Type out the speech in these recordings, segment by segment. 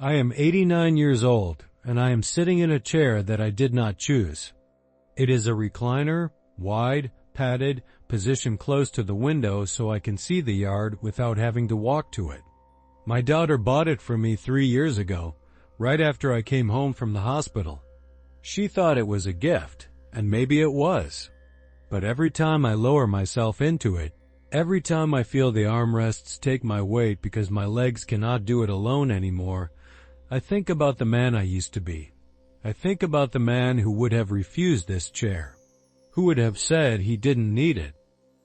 I am 89 years old, and I am sitting in a chair that I did not choose. It is a recliner, wide, padded, positioned close to the window so I can see the yard without having to walk to it. My daughter bought it for me 3 years ago, right after I came home from the hospital. She thought it was a gift, and maybe it was. But every time I lower myself into it, every time I feel the armrests take my weight because my legs cannot do it alone anymore, I think about the man I used to be. I think about the man who would have refused this chair, who would have said he didn't need it,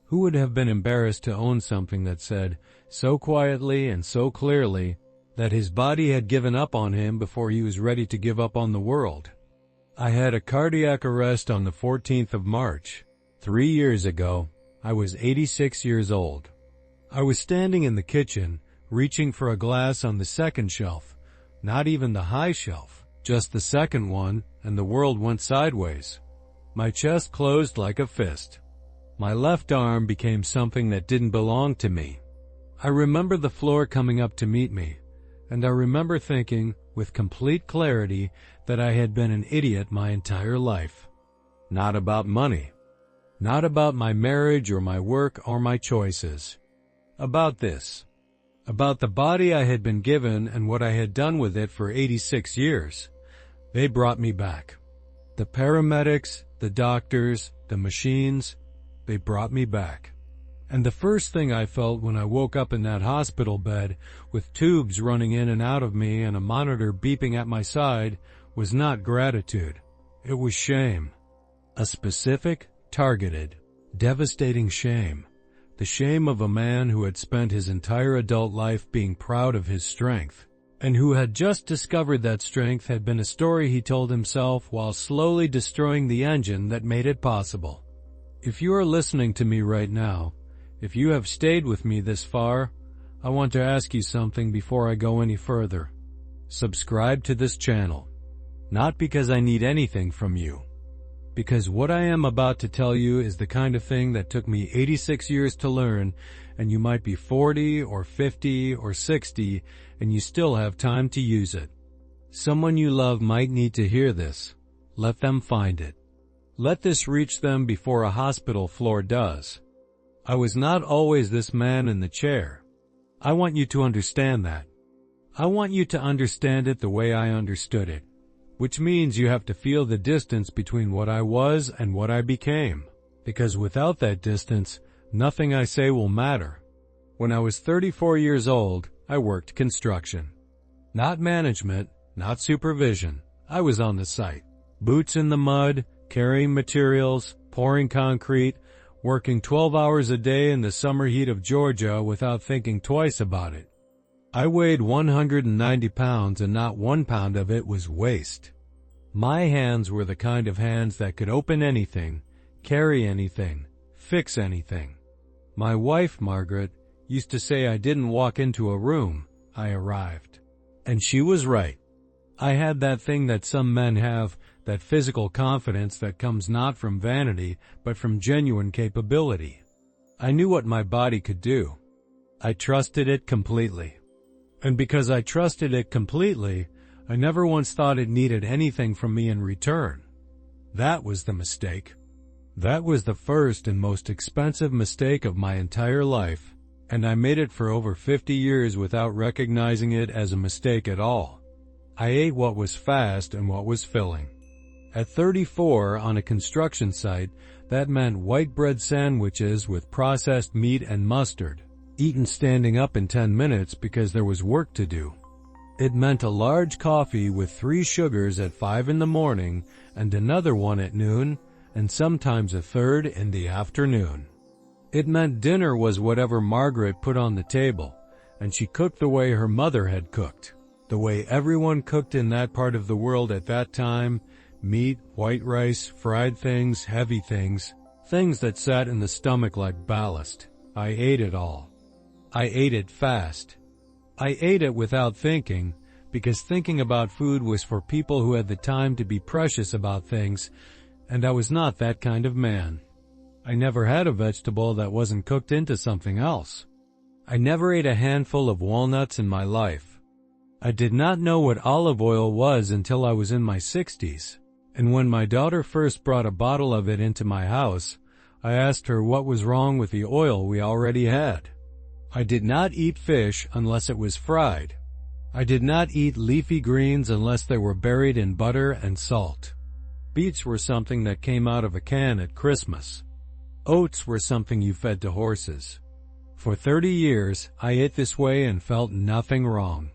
who would have been embarrassed to own something that said, so quietly and so clearly, that his body had given up on him before he was ready to give up on the world. I had a cardiac arrest on the 14th of March. 3 years ago, I was 86 years old. I was standing in the kitchen, reaching for a glass on the second shelf, not even the high shelf, just the second one, and the world went sideways. My chest closed like a fist. My left arm became something that didn't belong to me. I remember the floor coming up to meet me, and I remember thinking, with complete clarity, that I had been an idiot my entire life. Not about money. Not about my marriage or my work or my choices. About this. About the body I had been given and what I had done with it for 86 years. They brought me back. The paramedics, the doctors, the machines, they brought me back. And the first thing I felt when I woke up in that hospital bed with tubes running in and out of me and a monitor beeping at my side was not gratitude. It was shame. A specific, targeted, devastating shame. The shame of a man who had spent his entire adult life being proud of his strength, and who had just discovered that strength had been a story he told himself while slowly destroying the engine that made it possible. If you are listening to me right now, if you have stayed with me this far, I want to ask you something before I go any further. Subscribe to this channel. Not because I need anything from you. Because what I am about to tell you is the kind of thing that took me 86 years to learn, and you might be 40 or 50 or 60, and you still have time to use it. Someone you love might need to hear this. Let them find it. Let this reach them before a hospital floor does. I was not always this man in the chair. I want you to understand that. I want you to understand it the way I understood it, which means you have to feel the distance between what I was and what I became, because without that distance, nothing I say will matter. When I was 34 years old, I worked construction. Not management, not supervision. I was on the site. Boots in the mud, carrying materials, pouring concrete, working 12 hours a day in the summer heat of Georgia without thinking twice about it. I weighed 190 pounds and not 1 pound of it was waste. My hands were the kind of hands that could open anything, carry anything, fix anything. My wife, Margaret, used to say I didn't walk into a room, I arrived. And she was right. I had that thing that some men have, that physical confidence that comes not from vanity, but from genuine capability. I knew what my body could do. I trusted it completely. And because I trusted it completely, I never once thought it needed anything from me in return. That was the mistake. That was the first and most expensive mistake of my entire life, and I made it for over 50 years without recognizing it as a mistake at all. I ate what was fast and what was filling. At 34, on a construction site, that meant white bread sandwiches with processed meat and mustard, eaten standing up in 10 minutes because there was work to do. It meant a large coffee with 3 sugars at 5 in the morning and another one at noon, and sometimes a third in the afternoon. It meant dinner was whatever Margaret put on the table, and she cooked the way her mother had cooked, the way everyone cooked in that part of the world at that time: meat, white rice, fried things, heavy things, things that sat in the stomach like ballast. I ate it all. I ate it fast. I ate it without thinking, because thinking about food was for people who had the time to be precious about things, and I was not that kind of man. I never had a vegetable that wasn't cooked into something else. I never ate a handful of walnuts in my life. I did not know what olive oil was until I was in my 60s, and when my daughter first brought a bottle of it into my house, I asked her what was wrong with the oil we already had. I did not eat fish unless it was fried. I did not eat leafy greens unless they were buried in butter and salt. Beets were something that came out of a can at Christmas. Oats were something you fed to horses. For 30 years, I ate this way and felt nothing wrong.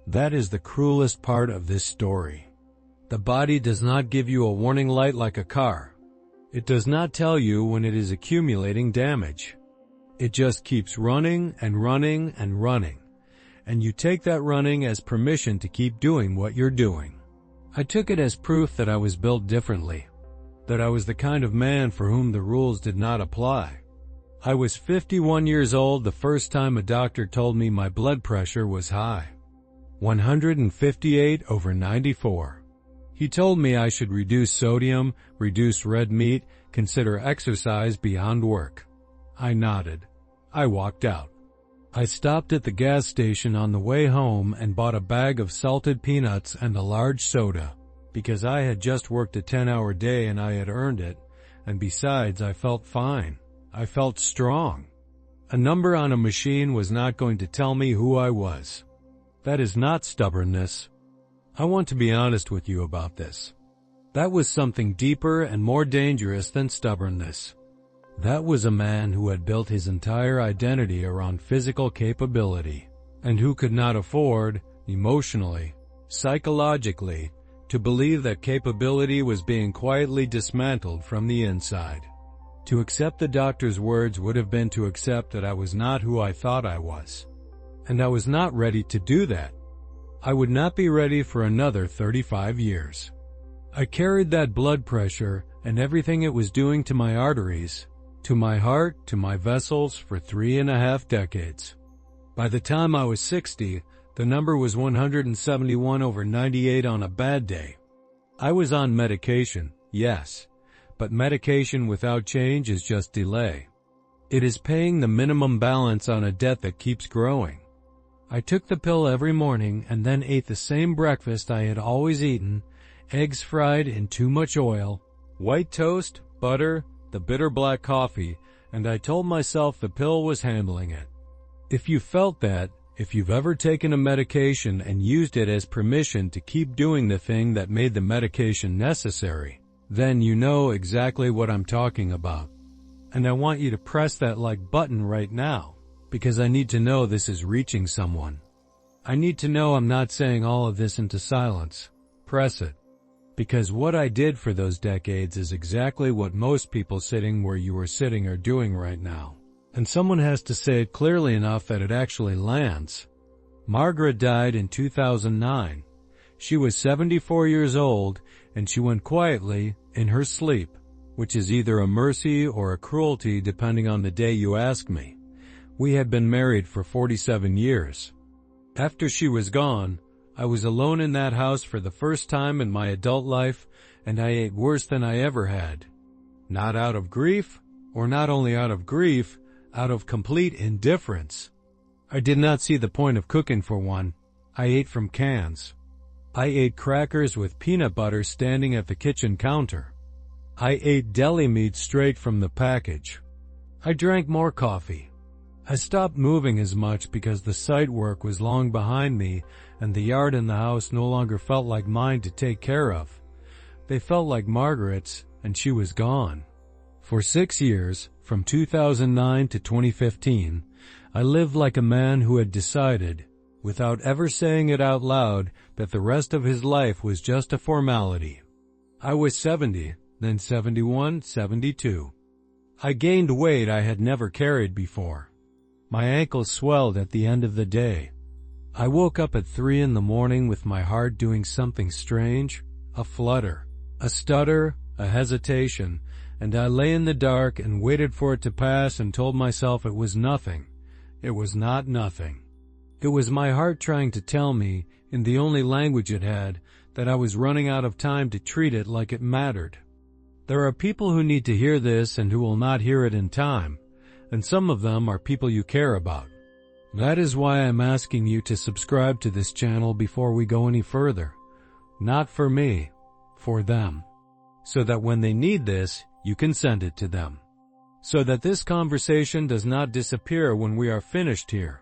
That is the cruelest part of this story. The body does not give you a warning light like a car. It does not tell you when it is accumulating damage. It just keeps running and running and running, and you take that running as permission to keep doing what you're doing. I took it as proof that I was built differently, that I was the kind of man for whom the rules did not apply. I was 51 years old the first time a doctor told me my blood pressure was high. 158/94. He told me I should reduce sodium, reduce red meat, consider exercise beyond work. I nodded. I walked out. I stopped at the gas station on the way home and bought a bag of salted peanuts and a large soda, because I had just worked a 10-hour day and I had earned it, and besides I felt fine. I felt strong. A number on a machine was not going to tell me who I was. That is not stubbornness. I want to be honest with you about this. That was something deeper and more dangerous than stubbornness. That was a man who had built his entire identity around physical capability, and who could not afford, emotionally, psychologically, to believe that capability was being quietly dismantled from the inside. To accept the doctor's words would have been to accept that I was not who I thought I was. And I was not ready to do that. I would not be ready for another 35 years. I carried that blood pressure and everything it was doing to my arteries, to my heart, to my vessels for 3.5 decades. By the time I was 60, the number was 171/98 on a bad day. I was on medication, yes, but medication without change is just delay. It is paying the minimum balance on a debt that keeps growing. I took the pill every morning and then ate the same breakfast I had always eaten, eggs fried in too much oil, white toast, butter, the bitter black coffee, and I told myself the pill was handling it. If you felt that, if you've ever taken a medication and used it as permission to keep doing the thing that made the medication necessary, then you know exactly what I'm talking about. And I want you to press that like button right now, because I need to know this is reaching someone. I need to know I'm not saying all of this into silence. Press it. Because what I did for those decades is exactly what most people sitting where you are sitting are doing right now. And someone has to say it clearly enough that it actually lands. Margaret died in 2009. She was 74 years old, and she went quietly in her sleep, which is either a mercy or a cruelty depending on the day you ask me. We had been married for 47 years. After she was gone, I was alone in that house for the first time in my adult life, and I ate worse than I ever had. Not out of grief, or not only out of grief, out of complete indifference. I did not see the point of cooking for one. I ate from cans. I ate crackers with peanut butter standing at the kitchen counter. I ate deli meat straight from the package. I drank more coffee. I stopped moving as much because the site work was long behind me and the yard and the house no longer felt like mine to take care of. They felt like Margaret's, and she was gone. For 6 years, from 2009 to 2015, I lived like a man who had decided, without ever saying it out loud, that the rest of his life was just a formality. I was 70, then 71, 72. I gained weight I had never carried before. My ankles swelled at the end of the day. I woke up at 3 in the morning with my heart doing something strange, a flutter, a stutter, a hesitation, and I lay in the dark and waited for it to pass and told myself it was nothing. It was not nothing. It was my heart trying to tell me, in the only language it had, that I was running out of time to treat it like it mattered. There are people who need to hear this and who will not hear it in time, and some of them are people you care about. That is why I'm asking you to subscribe to this channel before we go any further. Not for me, for them. So that when they need this, you can send it to them. So that this conversation does not disappear when we are finished here.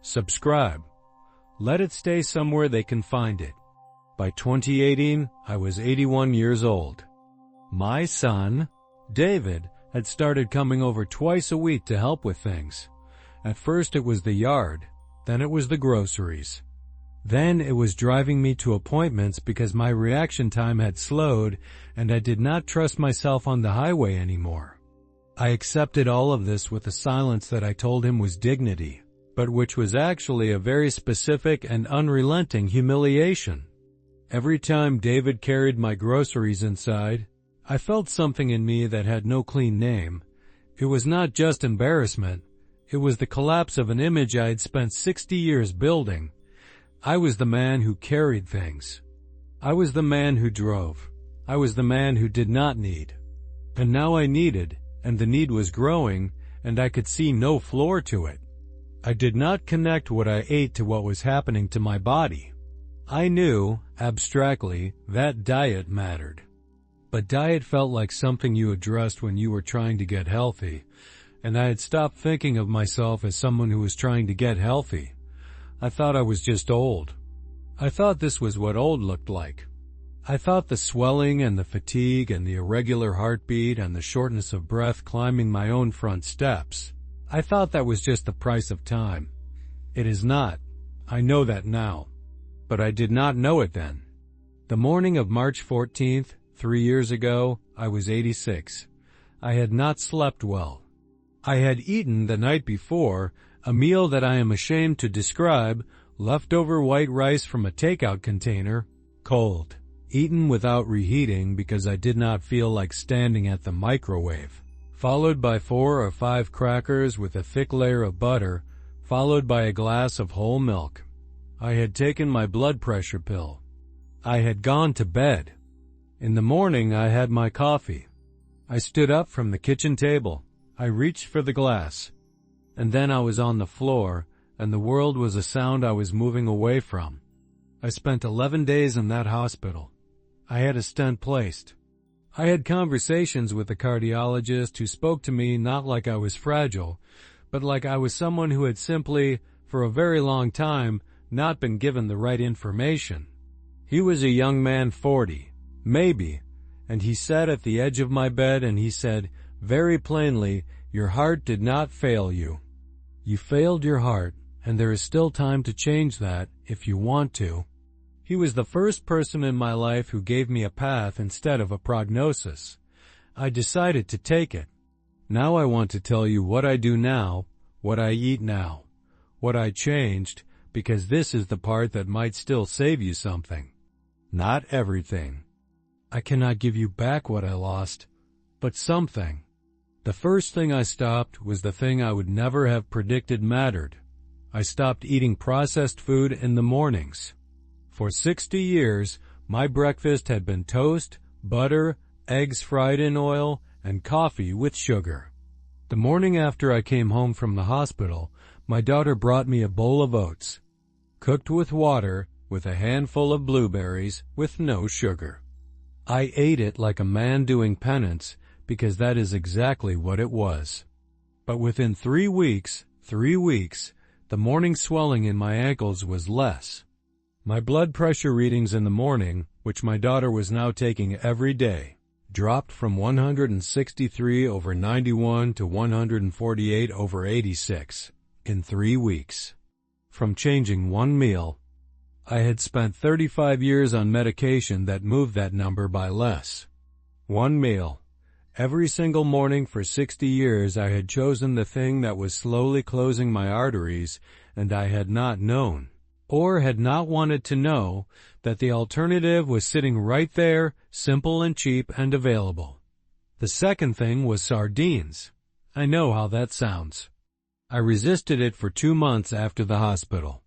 Subscribe. Let it stay somewhere they can find it. By 2018, I was 81 years old. My son, David, had started coming over twice a week to help with things. At first it was the yard, then it was the groceries. Then it was driving me to appointments because my reaction time had slowed and I did not trust myself on the highway anymore. I accepted all of this with a silence that I told him was dignity, but which was actually a very specific and unrelenting humiliation. Every time David carried my groceries inside, I felt something in me that had no clean name. It was not just embarrassment. It was the collapse of an image I had spent 60 years building. I was the man who carried things. I was the man who drove. I was the man who did not need. And now I needed, and the need was growing, and I could see no floor to it. I did not connect what I ate to what was happening to my body. I knew, abstractly, that diet mattered. But diet felt like something you addressed when you were trying to get healthy, and I had stopped thinking of myself as someone who was trying to get healthy. I thought I was just old. I thought this was what old looked like. I thought the swelling and the fatigue and the irregular heartbeat and the shortness of breath climbing my own front steps. I thought that was just the price of time. It is not. I know that now. But I did not know it then. The morning of March 14th, 3 years ago, I was 86. I had not slept well. I had eaten the night before a meal that I am ashamed to describe, leftover white rice from a takeout container, cold, eaten without reheating because I did not feel like standing at the microwave, followed by 4 or 5 crackers with a thick layer of butter, followed by a glass of whole milk. I had taken my blood pressure pill. I had gone to bed. In the morning I had my coffee. I stood up from the kitchen table. I reached for the glass. And then I was on the floor, and the world was a sound I was moving away from. I spent 11 days in that hospital. I had a stent placed. I had conversations with the cardiologist who spoke to me not like I was fragile, but like I was someone who had simply, for a very long time, not been given the right information. He was a young man, 40, maybe, and he sat at the edge of my bed and he said, very plainly, your heart did not fail you. You failed your heart, and there is still time to change that if you want to. He was the first person in my life who gave me a path instead of a prognosis. I decided to take it. Now I want to tell you what I do now, what I eat now, what I changed, because this is the part that might still save you something. Not everything. I cannot give you back what I lost, but something. The first thing I stopped was the thing I would never have predicted mattered. I stopped eating processed food in the mornings. For 60 years, my breakfast had been toast, butter, eggs fried in oil, and coffee with sugar. The morning after I came home from the hospital, my daughter brought me a bowl of oats, cooked with water, with a handful of blueberries, with no sugar. I ate it like a man doing penance, because that is exactly what it was. But within 3 weeks, the morning swelling in my ankles was less. My blood pressure readings in the morning, which my daughter was now taking every day, dropped from 163/91 to 148/86 in 3 weeks. From changing one meal, I had spent 35 years on medication that moved that number by less. One meal. Every single morning for 60 years I had chosen the thing that was slowly closing my arteries, and I had not known, or had not wanted to know, that the alternative was sitting right there, simple and cheap and available. The second thing was sardines. I know how that sounds. I resisted it for 2 months after the hospital.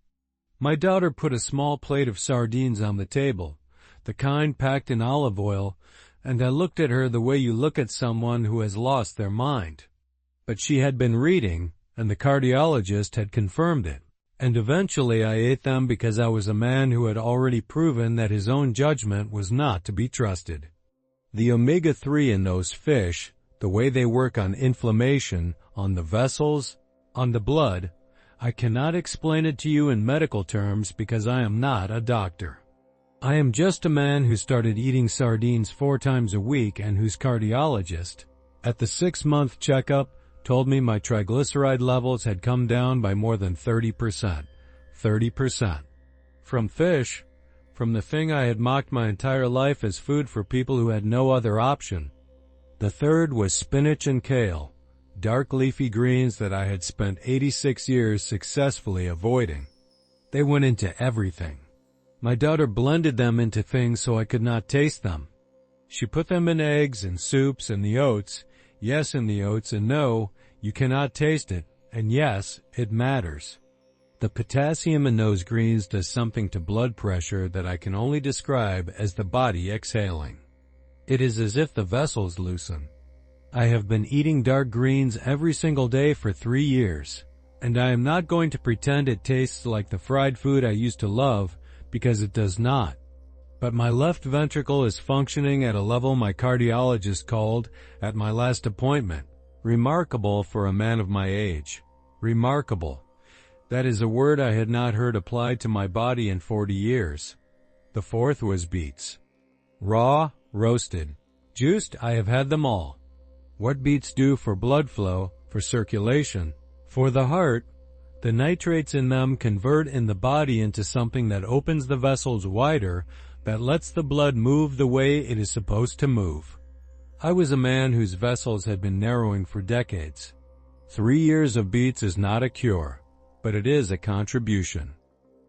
My daughter put a small plate of sardines on the table, the kind packed in olive oil, and I looked at her the way you look at someone who has lost their mind. But she had been reading, and the cardiologist had confirmed it. And eventually I ate them because I was a man who had already proven that his own judgment was not to be trusted. The omega-3 in those fish, the way they work on inflammation, on the vessels, on the blood, I cannot explain it to you in medical terms because I am not a doctor. I am just a man who started eating sardines 4 times a week and whose cardiologist, at the 6-month checkup, told me my triglyceride levels had come down by more than 30%. 30%. From fish, from the thing I had mocked my entire life as food for people who had no other option. The third was spinach and kale, dark leafy greens that I had spent 86 years successfully avoiding. They went into everything. My daughter blended them into things so I could not taste them. She put them in eggs and soups and the oats, yes in the oats and no, you cannot taste it, and yes, it matters. The potassium in those greens does something to blood pressure that I can only describe as the body exhaling. It is as if the vessels loosen. I have been eating dark greens every single day for 3 years, and I am not going to pretend it tastes like the fried food I used to love, because it does not. But my left ventricle is functioning at a level my cardiologist called, at my last appointment, remarkable for a man of my age. Remarkable. That is a word I had not heard applied to my body in 40 years. The fourth was beets. Raw, roasted, juiced, I have had them all. What beets do for blood flow, for circulation, for the heart, the nitrates in them convert in the body into something that opens the vessels wider, that lets the blood move the way it is supposed to move. I was a man whose vessels had been narrowing for decades. 3 years of beets is not a cure, but it is a contribution.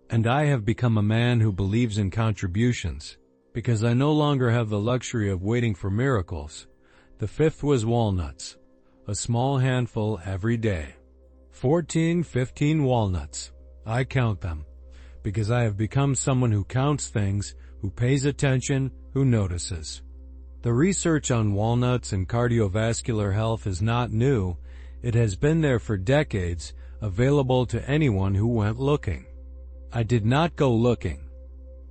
And I have become a man who believes in contributions, because I no longer have the luxury of waiting for miracles. The fifth was walnuts, a small handful every day. 14, 15 walnuts. I count them, because I have become someone who counts things, who pays attention, who notices. The research on walnuts and cardiovascular health is not new. It has been there for decades, available to anyone who went looking. I did not go looking.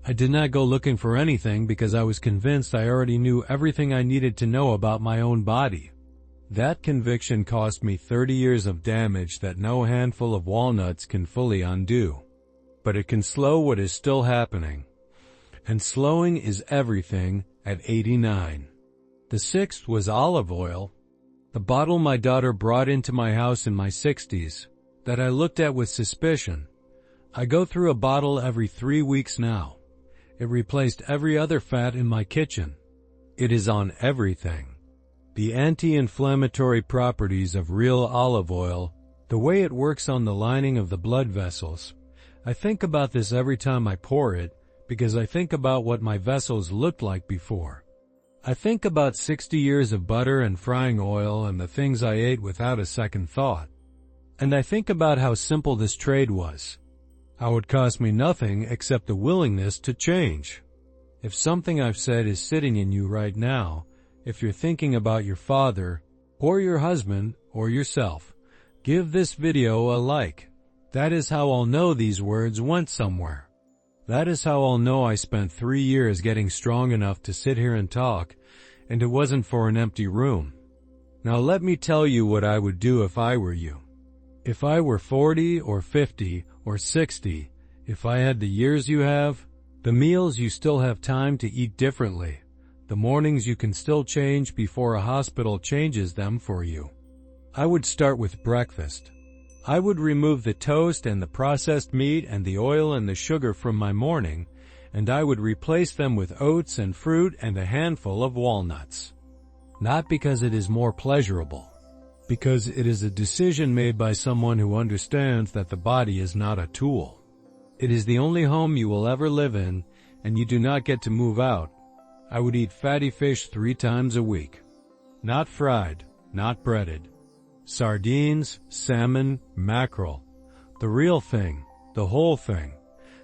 I did not go looking for anything because I was convinced I already knew everything I needed to know about my own body. That conviction cost me 30 years of damage that no handful of walnuts can fully undo. But it can slow what is still happening. And slowing is everything at 89. The sixth was olive oil, the bottle my daughter brought into my house in my 60s, that I looked at with suspicion. I go through a bottle every 3 weeks now. It replaced every other fat in my kitchen. It is on everything. The anti-inflammatory properties of real olive oil, the way it works on the lining of the blood vessels. I think about this every time I pour it, because I think about what my vessels looked like before. I think about 60 years of butter and frying oil and the things I ate without a second thought. And I think about how simple this trade was. How it cost me nothing except the willingness to change. If something I've said is sitting in you right now, if you're thinking about your father, or your husband, or yourself, give this video a like. That is how I'll know these words went somewhere. That is how I'll know I spent 3 years getting strong enough to sit here and talk, and it wasn't for an empty room. Now let me tell you what I would do if I were you. If I were 40 or 50 or 60, if I had the years you have, the meals you still have time to eat differently, the mornings you can still change before a hospital changes them for you. I would start with breakfast. I would remove the toast and the processed meat and the oil and the sugar from my morning, and I would replace them with oats and fruit and a handful of walnuts. Not because it is more pleasurable, because it is a decision made by someone who understands that the body is not a tool. It is the only home you will ever live in, and you do not get to move out. I would eat fatty fish 3 times a week. Not fried, not breaded. Sardines, salmon, mackerel. The real thing, the whole thing.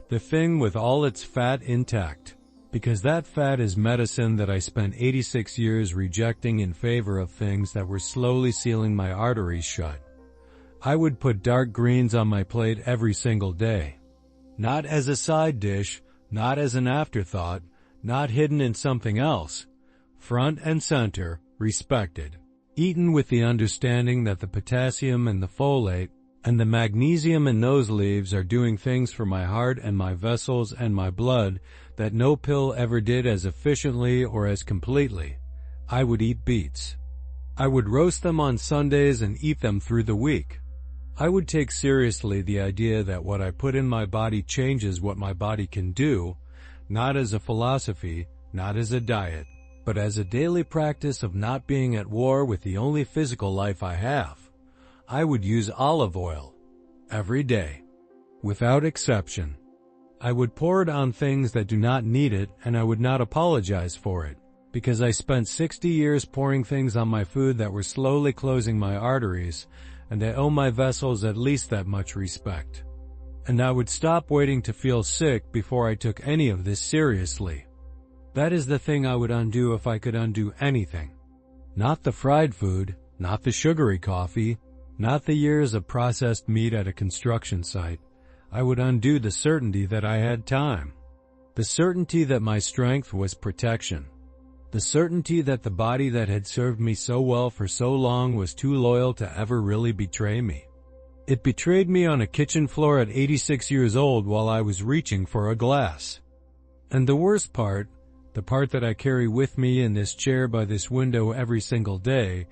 The thing with all its fat intact. Because that fat is medicine that I spent 86 years rejecting in favor of things that were slowly sealing my arteries shut. I would put dark greens on my plate every single day. Not as a side dish, not as an afterthought, not hidden in something else. Front and center, respected. Eaten with the understanding that the potassium and the folate and the magnesium in those leaves are doing things for my heart and my vessels and my blood that no pill ever did as efficiently or as completely. I would eat beets. I would roast them on Sundays and eat them through the week. I would take seriously the idea that what I put in my body changes what my body can do, not as a philosophy, not as a diet, but as a daily practice of not being at war with the only physical life I have. I would use olive oil every day, without exception. I would pour it on things that do not need it, and I would not apologize for it, because I spent 60 years pouring things on my food that were slowly closing my arteries, and I owe my vessels at least that much respect. And I would stop waiting to feel sick before I took any of this seriously. That is the thing I would undo if I could undo anything. Not the fried food, not the sugary coffee, not the years of processed meat at a construction site. I would undo the certainty that I had time. The certainty that my strength was protection. The certainty that the body that had served me so well for so long was too loyal to ever really betray me. It betrayed me on a kitchen floor at 86 years old while I was reaching for a glass. And the worst part, the part that I carry with me in this chair by this window every single day,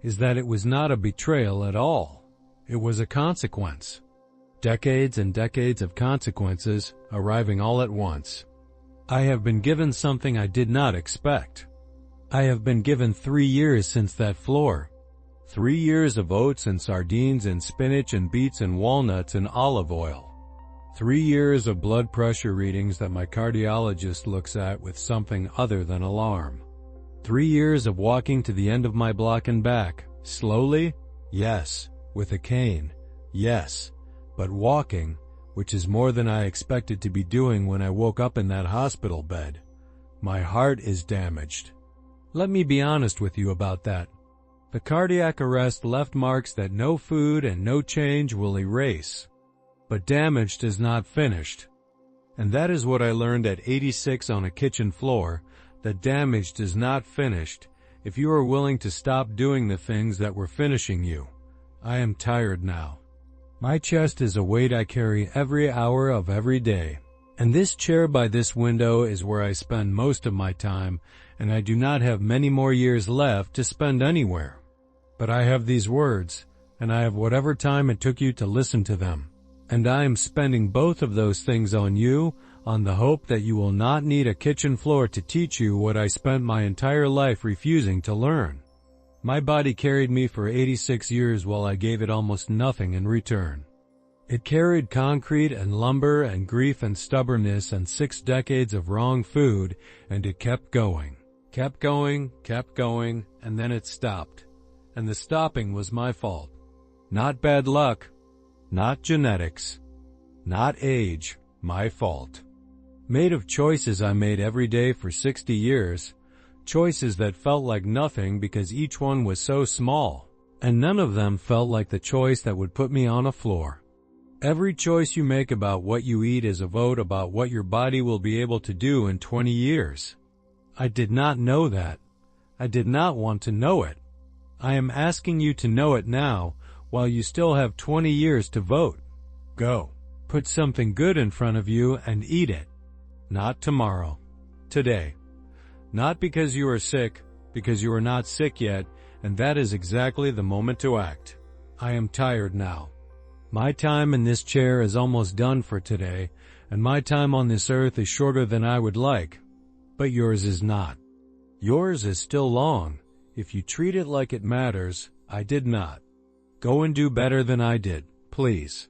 is that it was not a betrayal at all. It was a consequence. Decades and decades of consequences arriving all at once. I have been given something I did not expect. I have been given 3 years since that floor. 3 years of oats and sardines and spinach and beets and walnuts and olive oil. 3 years of blood pressure readings that my cardiologist looks at with something other than alarm. 3 years of walking to the end of my block and back. Slowly? Yes. With a cane? Yes. But walking, which is more than I expected to be doing when I woke up in that hospital bed. My heart is damaged. Let me be honest with you about that. The cardiac arrest left marks that no food and no change will erase. But damaged is not finished. And that is what I learned at 86 on a kitchen floor, that damaged is not finished if you are willing to stop doing the things that were finishing you. I am tired now. My chest is a weight I carry every hour of every day. And this chair by this window is where I spend most of my time, and I do not have many more years left to spend anywhere. But I have these words, and I have whatever time it took you to listen to them. And I am spending both of those things on you, on the hope that you will not need a kitchen floor to teach you what I spent my entire life refusing to learn. My body carried me for 86 years while I gave it almost nothing in return. It carried concrete and lumber and grief and stubbornness and 6 decades of wrong food, and it kept going, and then it stopped. And the stopping was my fault. Not bad luck, not genetics, not age, my fault. Made of choices I made every day for 60 years, choices that felt like nothing because each one was so small, and none of them felt like the choice that would put me on a floor. Every choice you make about what you eat is a vote about what your body will be able to do in 20 years. I did not know that. I did not want to know it. I am asking you to know it now, while you still have 20 years to vote. Go. Put something good in front of you and eat it. Not tomorrow. Today. Not because you are sick, because you are not sick yet, and that is exactly the moment to act. I am tired now. My time in this chair is almost done for today, and my time on this earth is shorter than I would like. But yours is not. Yours is still long. If you treat it like it matters, I did not. Go and do better than I did, please.